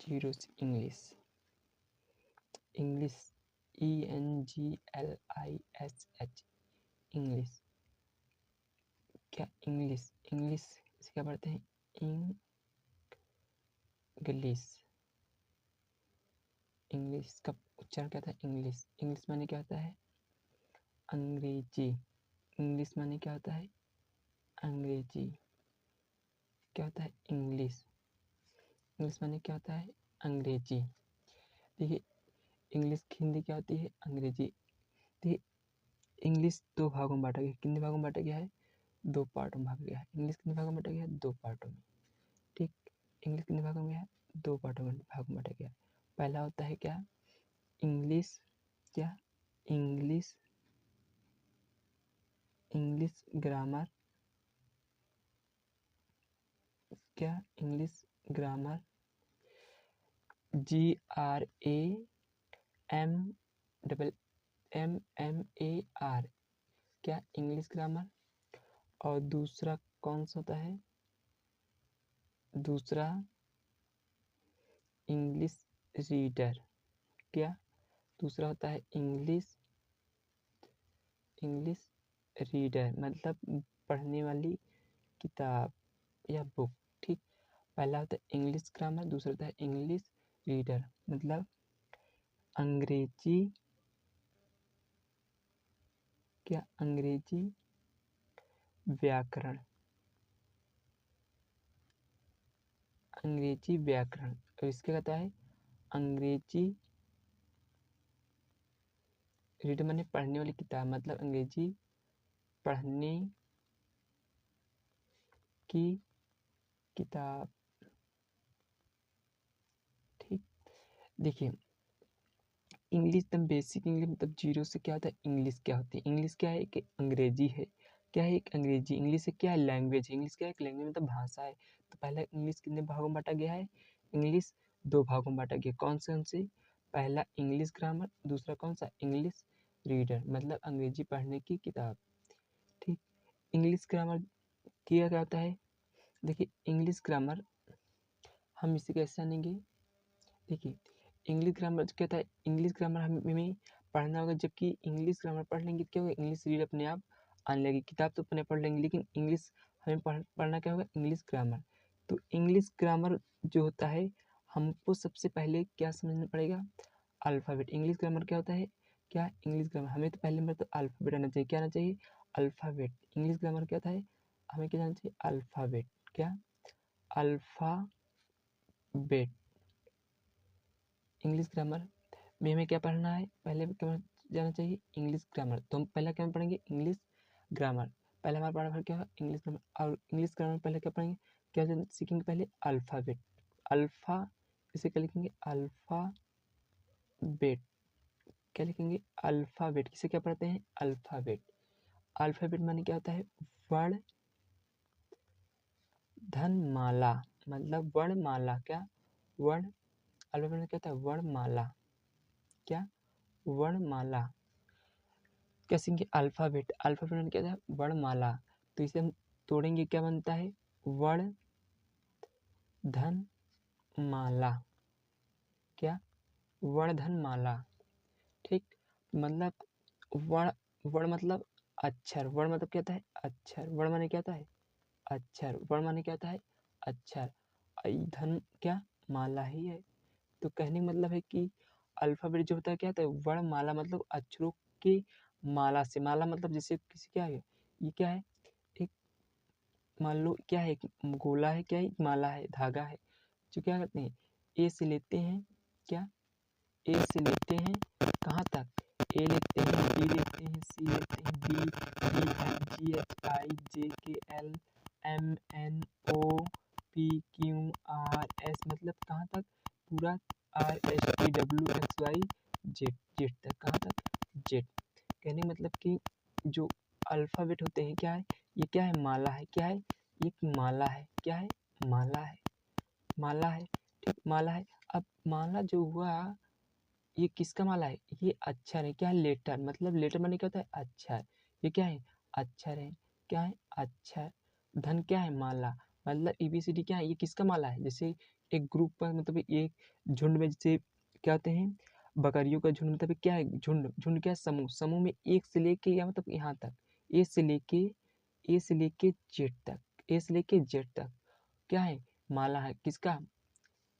Zero से English, English ENGLISH, English. क्या English, English से क्या पढ़ते हैं? इंग्लिश, इंग्लिश का उच्चारण क्या था? इंग्लिश। इंग्लिश माने क्या होता है? अंग्रेजी। इंग्लिश माने क्या होता है? अंग्रेजी। क्या होता है? इंग्लिश। इंग्लिश माने क्या होता है? अंग्रेजी। देखिए इंग्लिश की हिंदी क्या होती है? अंग्रेजी। देखिए इंग्लिश दो भागों में बांटा गया। कितने भागों में बांटा गया है? दो पार्टों में बांटा गया है। इंग्लिश कितने भागों में बांटा गया है? दो पार्टों में। ठीक, इंग्लिश कितने भागों में है? दो पार्टों में भाग में बांटा गया है। पहला होता है क्या? इंग्लिश, क्या? इंग्लिश, इंग्लिश ग्रामर, क्या? इंग्लिश ग्रामर, GRAMMAR, क्या? English grammar. और दूसरा कौन सा होता है? दूसरा इंग्लिश रीडर, क्या? दूसरा होता है इंग्लिश रीडर, मतलब पढ़ने वाली किताब या बुक। ठीक, पहला होता है इंग्लिश ग्रामर, दूसरा होता है इंग्लिश रीडर, मतलब अंग्रेजी, क्या? अंग्रेजी व्याकरण, अंग्रेजी व्याकरण। और इसके कहता है अंग्रेजी रीडर माने पढ़ने वाली किताब, मतलब अंग्रेजी पढ़ने की किताब। ठीक, देखिए इंग्लिश एकदम बेसिक इंग्लिश, मतलब जीरो से क्या होता है? इंग्लिश क्या होती है? इंग्लिश क्या है? कि अंग्रेजी है। क्या है? एक अंग्रेजी। इंग्लिश क्या है? लैंग्वेज। इंग्लिश क्या है? एक लैंग्वेज, मतलब भाषा है। तो पहला इंग्लिश कितने भागों में बांटा गया है? इंग्लिश दो भागों में बांटा गया। कौन से? पहला इंग्लिश ग्रामर, दूसरा कौन सा? इंग्लिश रीडर, मतलब अंग्रेजी पढ़ने की किताब। ठीक, इंग्लिश ग्रामर किया क्या होता है? देखिए इंग्लिश ग्रामर हम इसे कैसे जानेंगे? देखिए इंग्लिश ग्रामर क्या होता है? इंग्लिश ग्रामर हमें पढ़ना होगा, जबकि इंग्लिश ग्रामर पढ़ लेंगे तो क्या होगा? इंग्लिश रीड अपने आप आने लगेगी। किताब तो अपने पढ़ लेंगे, लेकिन इंग्लिश हमें पढ़ना क्या होगा? English grammar. तो इंग्लिश ग्रामर जो होता है, हमको सबसे पहले क्या समझना पड़ेगा? अल्फ़ाबेट। इंग्लिश ग्रामर क्या होता है? क्या? इंग्लिश ग्रामर हमें तो पहले नंबर तो अल्फ़ाबेट आना चाहिए। क्या आना चाहिए? अल्फ़ाबेट। इंग्लिश ग्रामर क्या होता है? हमें क्या जानना चाहिए? अल्फ़ाबेट। क्या? अल्फ़ाबेट। इंग्लिश ग्रामर में हमें क्या पढ़ना है? पहले क्या जाना चाहिए? English grammar. तो हम पहला क्या पढ़ेंगे? English grammar. पहले हमारा पढ़ा क्या है? English grammar. और इंग्लिश ग्रामर पहले क्या पढ़ेंगे? क्या सीखेंगे? पहले अल्फ़ाबेट। अल्फ़ा, इसे क्या लिखेंगे? अल्फ़ाबेट। क्या लिखेंगे? अल्फ़ाबेट। किसे क्या पढ़ते हैं? अल्फ़ाबेट। अल्फ़ाबेट माने क्या होता है? वर्ण धनमाला, मतलब वर्णमाला। क्या? वर्ण, अल्फ़ाबेट में क्या होता है? वर्णमाला। क्या? वर्णमाला। क्या सीखेंगे? अल्फ़ाबेट। अल्फ़ाबेट में क्या होता है? वर्णमाला। तो इसे हम तोड़ेंगे, क्या बनता है? वर्ण धन माला। क्या? वर्णधन माला। ठीक, मतलब वर्ण, वर्ण मतलब अक्षर। वर्ण मतलब क्या होता है? अक्षर। वर्ण माने क्या होता है? अक्षर। वर्ण माने क्या होता है? अक्षर। धन क्या? माला ही है। तो कहने का मतलब है कि अल्फ़ाबेट जो होता है क्या होता है? वर्णमाला, मतलब अक्षरों की माला से। माला मतलब जैसे किसी क्या है? ये क्या है? एक, मान लो क्या है? एक गोला है। क्या है? एक माला है, धागा है। जो क्या करते हैं? ए से लेते हैं। क्या? ए से लेते हैं कहाँ तक? ए लेते हैं, बी लेते हैं, सी लेते हैं, D F G H I J K L M N O P Q R S, मतलब कहाँ तक? पूरा R S T W X Y Z, Z तक। कहाँ तक? जेड। कहने का मतलब कि जो अल्फ़ाबेट होते हैं क्या है? ये क्या है? माला है। क्या है? ये एक माला है। क्या है? माला है। माला है। ठीक, माला है। अब माला जो हुआ, ये किसका माला है? ये अक्षर है। क्या है? लेटर, मतलब लेटर माने क्या होता है? अक्षर। ये क्या है? अक्षर है। क्या है? अक्षर। धन क्या है? माला, मतलब ABCD क्या है? ये किसका माला है? जैसे एक ग्रुप पर मतलब एक झुंड में जैसे क्या होते हैं, बकरियों का झुंड मतलब क्या है, झुंड, झुंड क्या है, समूह, समूह में एक से लेके या मतलब यहाँ तक, ए से लेके जेड तक, ए से लेके जेड तक क्या है, माला है, किसका,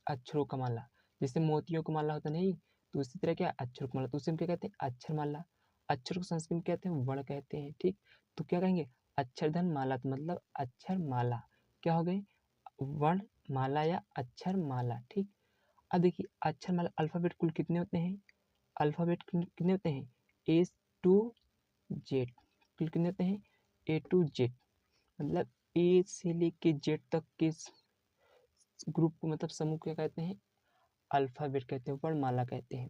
अक्षरों का माला। जैसे मोतियों का माला होता नहीं, तो उसी तरह क्या अक्षरों का माला, तो उसे हम क्या कहते हैं, अक्षर माला। अक्षर को संस्कृत में कहते हैं वर्ण कहते हैं, ठीक। तो क्या कहेंगे, अक्षरधन माला, तो मतलब अक्षर माला क्या हो गई, वर्ण माला या अक्षर माला, ठीक। अब देखिए अक्षर माला अल्फाबेट कुल कितने होते हैं, अल्फाबेट कितने होते हैं, ए टू जेड, कुल कितने होते हैं, ए टू जेड, मतलब ए से लेके जेड तक के ग्रुप को मतलब समूह क्या कहते हैं, अल्फाबेट कहते हैं, वर्णमाला कहते हैं।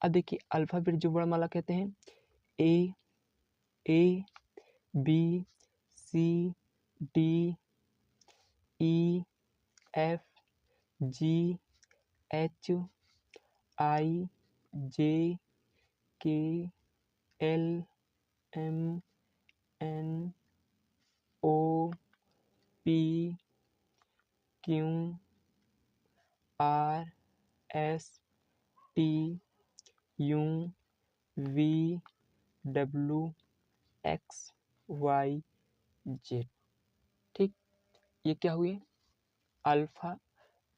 अब देखिए अल्फाबेट जो वर्णमाला कहते हैं, A B C D E F G H I J K L M N O P Q R S T U V W X Y Z, ठीक। ये क्या हुए, अल्फा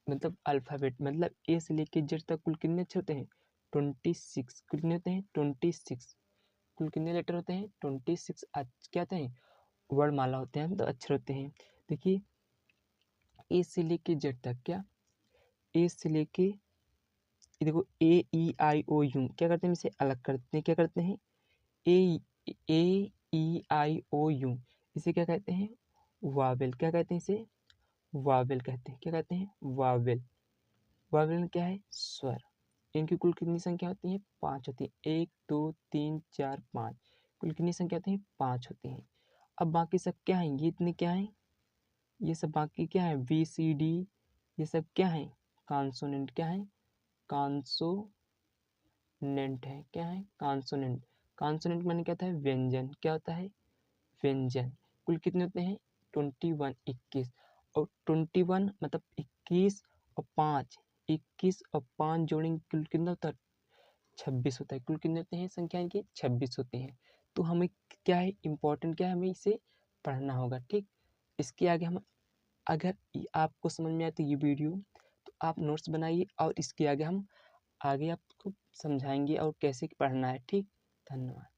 मतलब अल्फ़ाबेट, मतलब ए से लेके जेड तक कुल कितने अक्षर होते हैं, 26, कुल कितने होते हैं, 26, कुल कितने लेटर होते हैं, 26 क्या होते हैं, वर्णमाला होते हैं, तो अक्षर होते हैं। देखिए ए से लेके जेड तक, क्या ए से लेके, ये देखो ए ई आई ओ यू, क्या करते हैं, इसे अलग करते हैं, क्या करते हैं, ए ए ई आई ओ यू, इसे क्या कहते हैं, वावेल, क्या कहते हैं इसे, वावेल कहते हैं, क्या कहते हैं, वावेल। वावेल में क्या है, स्वर। इनकी कुल कितनी संख्या होती है, 5 होती है, 1 2 3 4 5, कुल कितनी संख्या होती है, 5 होती हैं। अब बाकी सब क्या है, ये इतने क्या है, ये सब बाकी क्या है, बी सी डी, ये सब क्या है, कॉन्सोनेंट, क्या है, कॉन्सोनेंट है, क्या है, कॉन्सोनेंट। कॉन्सोनेंट माने क्या होता है, व्यंजन, क्या होता है, व्यंजन। कुल कितने होते हैं, 21, 21, और 21 मतलब 21 और 5, 21 और 5 जोड़ेंगे कुल कितना होता है, 26 होता है। कुल कितने होते हैं, संख्या इनकी 26 होती हैं। तो हमें क्या है, इम्पोर्टेंट क्या है, हमें इसे पढ़ना होगा, ठीक। इसके आगे हम, अगर आपको समझ में आए तो ये वीडियो, तो आप नोट्स बनाइए और इसके आगे हम आगे आपको समझाएंगे और कैसे पढ़ना है, ठीक। धन्यवाद।